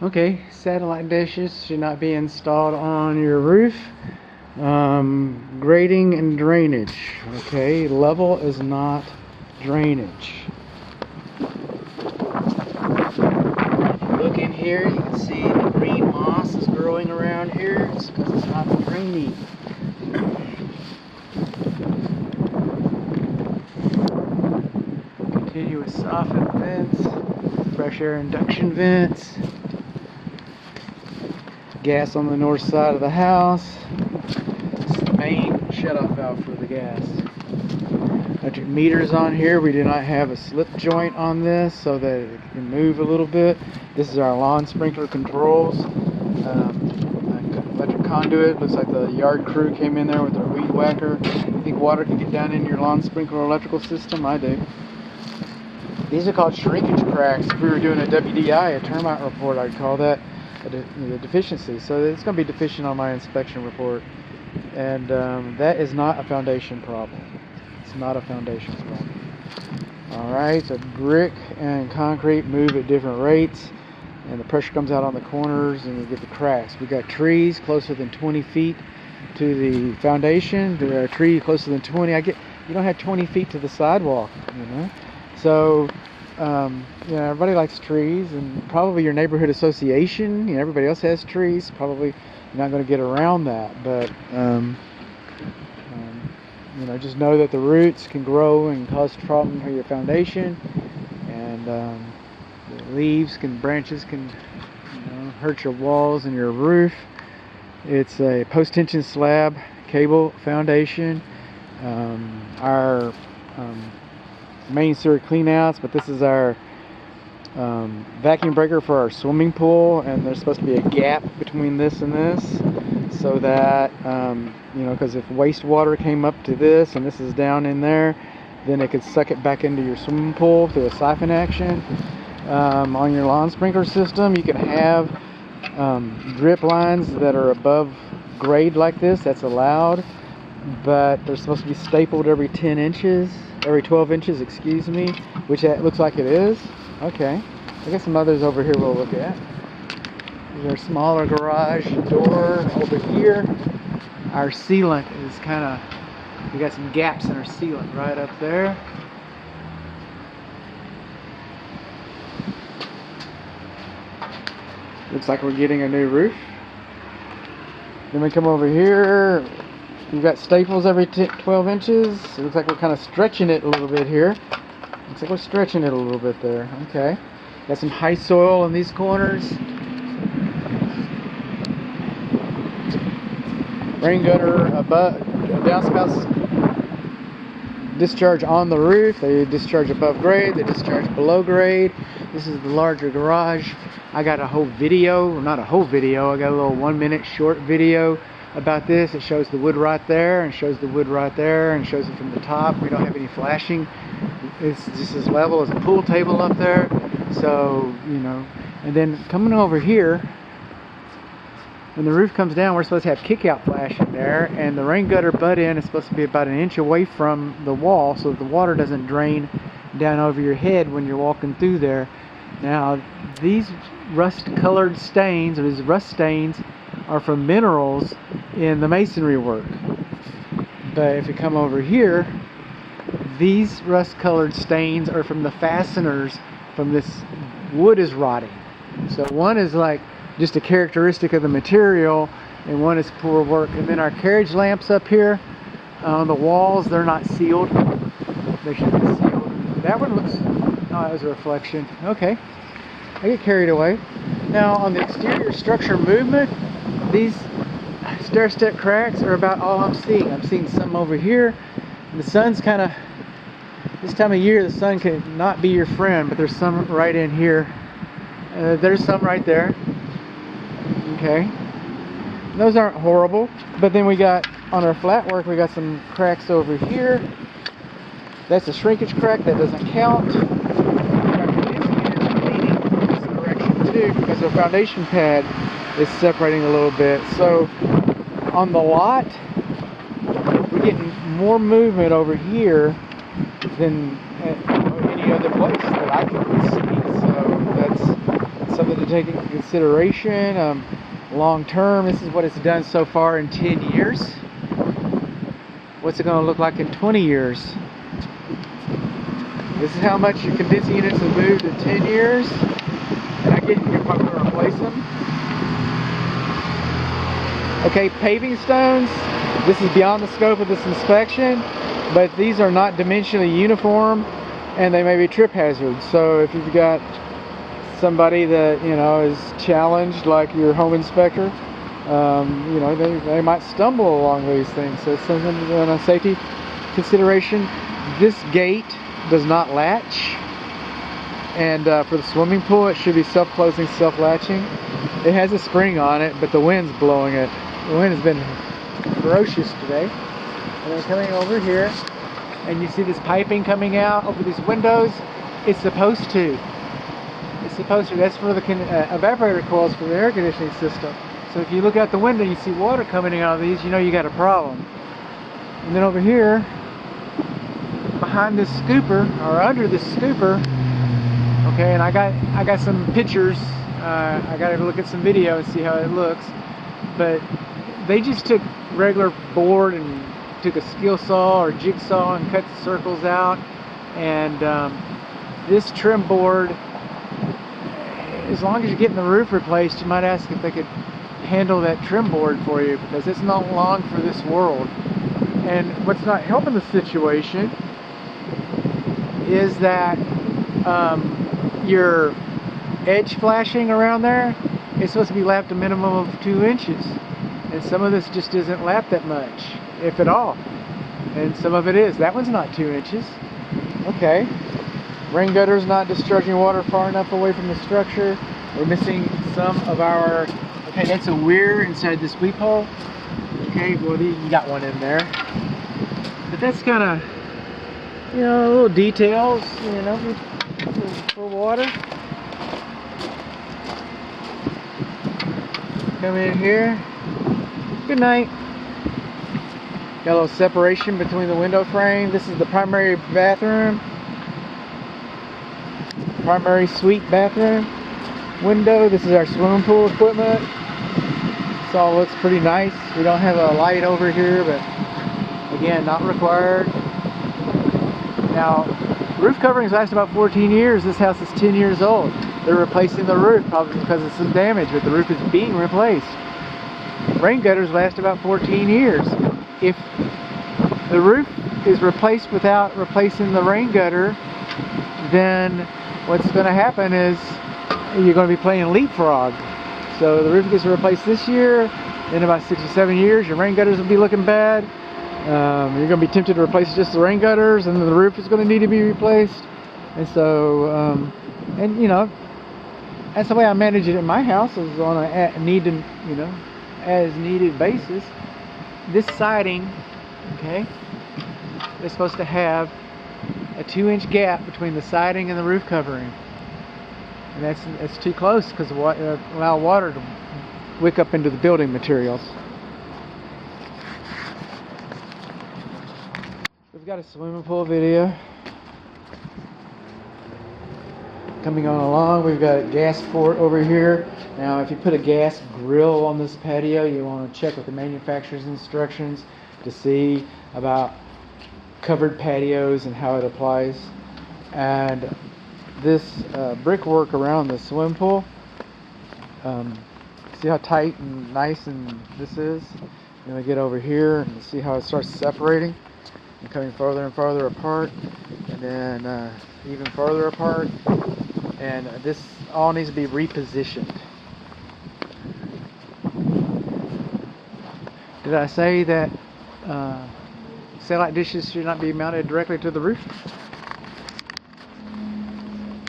Okay, satellite dishes should not be installed on your roof. Grading and drainage. Okay, level is not drainage. Look in here, you can see the green moss is growing around here. It's because it's not draining. Continuous soffit vents, fresh air induction vents, gas on the north side of the house. This is the main shutoff valve for the gas. Electric meters on here. We do not have a slip joint on this so that it can move a little bit. This is our lawn sprinkler controls. Electric conduit. Looks like the yard crew came in there with their weed whacker. You think water can get down in your lawn sprinkler electrical system? I do. These are called shrinkage cracks. If we were doing a WDI, a termite report, I'd call that a deficiency. So it's going to be deficient on my inspection report. And that is not a foundation problem. It's not a foundation problem. Alright, so brick and concrete move at different rates, and the pressure comes out on the corners and you get the cracks. We got trees closer than 20 feet to the foundation. There are trees closer than 20. You don't have 20 feet to the sidewalk, you know. So everybody likes trees, and probably your neighborhood association, everybody else has trees. Probably you're not going to get around that, but just know that the roots can grow and cause problem for your foundation, and the leaves branches can hurt your walls and your roof. It's a post-tension slab cable foundation. Our main sewer cleanouts, but this is our vacuum breaker for our swimming pool, and there's supposed to be a gap between this and this, so that because if wastewater came up to this and this is down in there, then it could suck it back into your swimming pool through a siphon action. On your lawn sprinkler system, you can have drip lines that are above grade like this. That's allowed, but they're supposed to be stapled every 12 inches, excuse me, which that looks like it is. Okay, I got some others over here we'll look at. There's our smaller garage door over here. Our sealant is we got some gaps in our sealant right up there. Looks like we're getting a new roof. Then we come over here. We've got staples every 12 inches. It looks like we're kind of stretching it a little bit here. Looks like we're stretching it a little bit there. Okay. Got some high soil in these corners. Rain gutter above, downspouts discharge on the roof. They discharge above grade. They discharge below grade. This is the larger garage. I got a whole video, not a whole video, I got a little 1-minute short video about this. It shows the wood right there, and shows the wood right there, and shows it from the top. We don't have any flashing. It's just as level as a pool table up there. So, and then coming over here, when the roof comes down, we're supposed to have kick-out flashing there, and the rain gutter butt-in is supposed to be about 1 inch away from the wall so that the water doesn't drain down over your head when you're walking through there. Now, these rust-colored stains, or these rust stains, are from minerals in the masonry work. But if you come over here, these rust-colored stains are from the fasteners from this wood is rotting. So one is like just a characteristic of the material, and one is poor work. And then our carriage lamps up here on the walls, they're not sealed. They should be sealed. That one looks, oh, that was a reflection. Okay, I get carried away. Now on the exterior structure movement, these stair-step cracks are about all I'm seeing. I'm seeing some over here. The sun's this time of year, the sun can not be your friend, but there's some right in here. There's some right there. Okay, those aren't horrible, but then we got on our flat work, we got some cracks over here. That's a shrinkage crack, that doesn't count. This direction too, because the foundation pad is separating a little bit. So on the lot, we're getting more movement over here than any other place that I can see. So that's something to take into consideration. Long term, this is what it's done so far in 10 years. What's it going to look like in 20 years? This is how much your condensing units have moved in 10 years. And I get you're probably going to replace them. Okay, paving stones. This is beyond the scope of this inspection, but these are not dimensionally uniform, and they may be trip hazards. So if you've got somebody that is challenged, like your home inspector, they might stumble along these things. So it's something on a safety consideration. This gate does not latch, and for the swimming pool it should be self-closing, self-latching. It has a spring on it, but the wind's blowing it. The wind has been ferocious today. And then coming over here, and you see this piping coming out over these windows. It's supposed to. That's for the evaporator coils for the air conditioning system. So if you look out the window, you see water coming out of these, you know you got a problem. And then over here, behind this scooper, or under this scooper, okay, and I got some pictures. I got to look at some video and see how it looks. But they just took regular board and took a skill saw or jigsaw and cut the circles out. And this trim board, as long as you're getting the roof replaced, you might ask if they could handle that trim board for you, because it's not long for this world. And what's not helping the situation is that your edge flashing around there is supposed to be lapped a minimum of 2 inches, and some of this just isn't lapped that much, if at all, and some of it is. That one's not 2 inches. Okay, rain gutter's not discharging water far enough away from the structure. We're missing some of our, okay, that's a weir inside this sweep hole. Okay, well, you got one in there, but that's kind of, little details, for water. Come in here. Good night. Got a little separation between the window frame. This is the primary bathroom. Primary suite bathroom. Window. This is our swimming pool equipment. This all looks pretty nice. We don't have a light over here, but again, not required. Now, roof coverings last about 14 years. This house is 10 years old. They're replacing the roof, probably because of some damage, but the roof is being replaced. Rain gutters last about 14 years. If the roof is replaced without replacing the rain gutter, then what's going to happen is you're going to be playing leapfrog. So the roof gets replaced this year, in about 6 or 7 years, your rain gutters will be looking bad. You're going to be tempted to replace just the rain gutters, and then the roof is going to need to be replaced. And so, that's the way I manage it in my house, is on a as needed basis. This siding, okay, is supposed to have a 2-inch gap between the siding and the roof covering, and that's too close, because allow water to wick up into the building materials. We've got a swimming pool video coming on along. We've got a gas port over here. Now, if you put a gas grill on this patio, you want to check with the manufacturer's instructions to see about covered patios and how it applies. And this brickwork around the swimming pool, see how tight and nice and this is? Then we get over here and see how it starts separating and coming further and farther apart, and then even further apart. And this all needs to be repositioned. Did I say that satellite dishes should not be mounted directly to the roof?